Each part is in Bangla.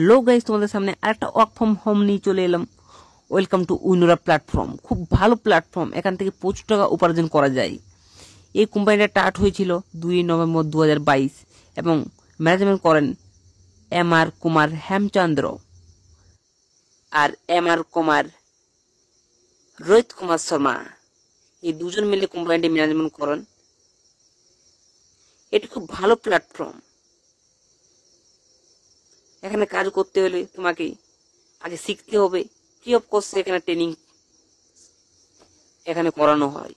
লো গাইস, তোমাদের সামনে আরেকটা ওয়ার্ক ফ্রম হোম নিয়ে চলে এলাম। Welcome to Winora platform. খুব ভালো প্ল্যাটফর্ম, এখান থেকে প্রচুর টাকা উপার্জন করা যায়। এই কোম্পানিটা স্টার্ট হয়েছিল 2 নভেম্বর 2022 এবং ম্যানেজমেন্ট করেন এম.আর. কুমার হেমচন্দ্র আর এম.আর. কুমার রোহিত কুমার শর্মা। এই দুজন মিলে কোম্পানিটি ম্যানেজমেন্ট করেন। এটি খুব ভালো প্ল্যাটফর্ম। এখানে কাজ করতে হলে তোমাকে আগে শিখতে হবে। ফ্রি অফ কস্ট এখানে ট্রেনিং এখানে করানো হয়।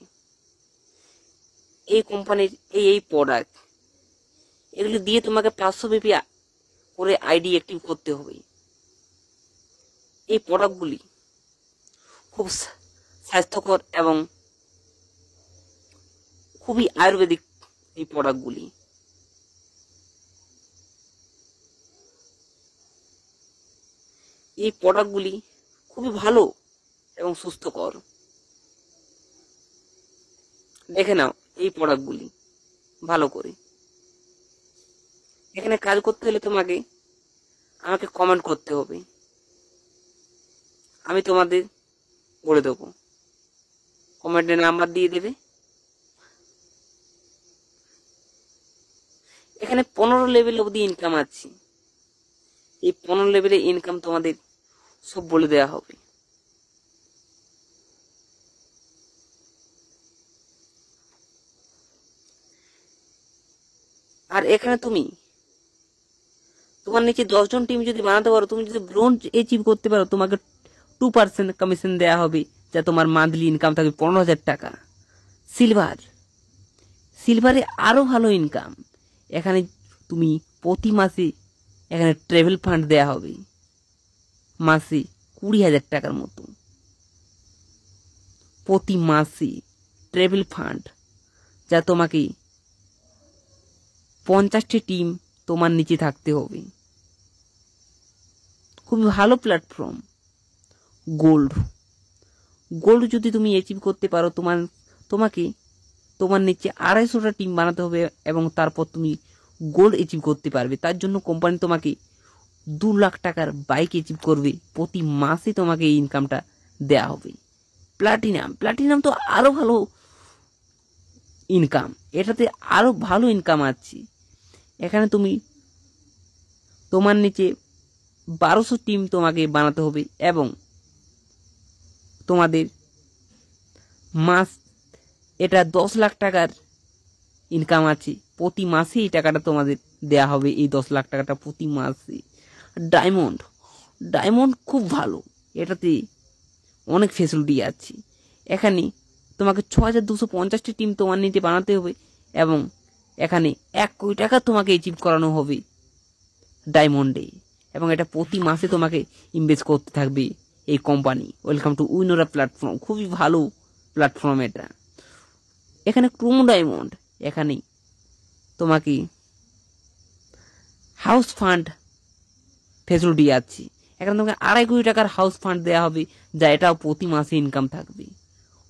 এই কোম্পানির এই প্রোডাক্ট এগুলি দিয়ে তোমাকে 500 বিপি করে আইডি অ্যাক্টিভ করতে হবে। এই প্রোডাক্টগুলি খুব স্বাস্থ্যকর এবং খুবই আয়ুর্বেদিক। এই প্রোডাক্টগুলি খুবই ভালো এবং সুস্থকর। দেখে নাও এই প্রোডাক্টগুলি ভালো করে। এখানে কাজ করতে হলে তোমাকে আমাকে কমেন্ট করতে হবে, আমি তোমাদের বলে দেবো। কমেন্টের নাম্বার দিয়ে দেবে। এখানে 15 লেভেল অবধি ইনকাম আছে। এই 15 লেভেলের ইনকাম তোমাদের সব বলে দেওয়া হবে। আর এখানে তুমি তোমার নিচে 10 জন টিম যদি বানাতে পারো, তুমি যদি ব্রোঞ্জ অ্যাচিভ করতে পারো, তোমাকে 2% কমিশন দেওয়া হবে, যা তোমার মান্থলি ইনকাম থাকবে 15,000 টাকা। সিলভারে আরো ভালো ইনকাম। এখানে তুমি প্রতি মাসে এখানে ট্রাভেল ফান্ড দেয়া হবে, মাসে 20,000 টাকার মতো প্রতি মাসে ট্রাভেল ফান্ড, যা তোমাকে 50টি টিম তোমার নিচে থাকতে হবে। খুবই ভালো প্ল্যাটফর্ম। গোল্ড যদি তুমি অ্যাচিভ করতে পারো, তোমাকে তোমার নিচে 250টা টিম বানাতে হবে এবং তারপর তুমি গোল্ড অ্যাচিভ করতে পারবে। তার জন্য কোম্পানি তোমাকে 2 লাখ টাকার বাইক অ্যাচিভ করবে। প্রতি মাসে তোমাকে এই ইনকামটা দেয়া হবে। প্লাটিনাম তো আরো ভালো ইনকাম। এটাতে আরো ভালো ইনকাম আছে। এখানে তুমি তোমার নিচে 1200 টিম তোমাকে বানাতে হবে এবং তোমাদের মাস এটা 10 লাখ টাকার ইনকাম আছে। প্রতি মাসে এই টাকাটা তোমাদের দেয়া হবে, এই 10 লাখ টাকাটা প্রতি মাসে। ডায়মন্ড খুব ভালো, এটাতে অনেক ফেসিলিটি আছে। এখানে তোমাকে 6250টি টিম তোমার নিচে বানাতে হবে এবং এখানে 1 কোটি টাকা তোমাকে অ্যাচিভ করানো হবে ডায়মন্ডে, এবং এটা প্রতি মাসে তোমাকে ইনভেস্ট করতে থাকবে এই company. Welcome to Winora platform. খুবই ভালো প্ল্যাটফর্ম এটা। এখানে ক্রোমো ডায়মন্ড, এখানে তোমাকে হাউস ফান্ড ফেসিলিটি আছে। এখানে তোমাকে 2.5 কোটি টাকার হাউস ফান্ড দেওয়া হবে, যা এটাও প্রতি মাসে ইনকাম থাকবে।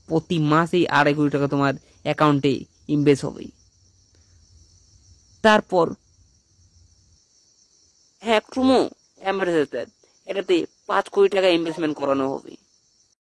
প্রতি মাসেই 2.5 কোটি টাকা তোমার অ্যাকাউন্টে ইনভেস্ট হবে। তারপর ক্রোমো অ্যাম্বাসেডর, এটাতে 5 কোটি টাকা ইনভেস্টমেন্ট করানো হবে।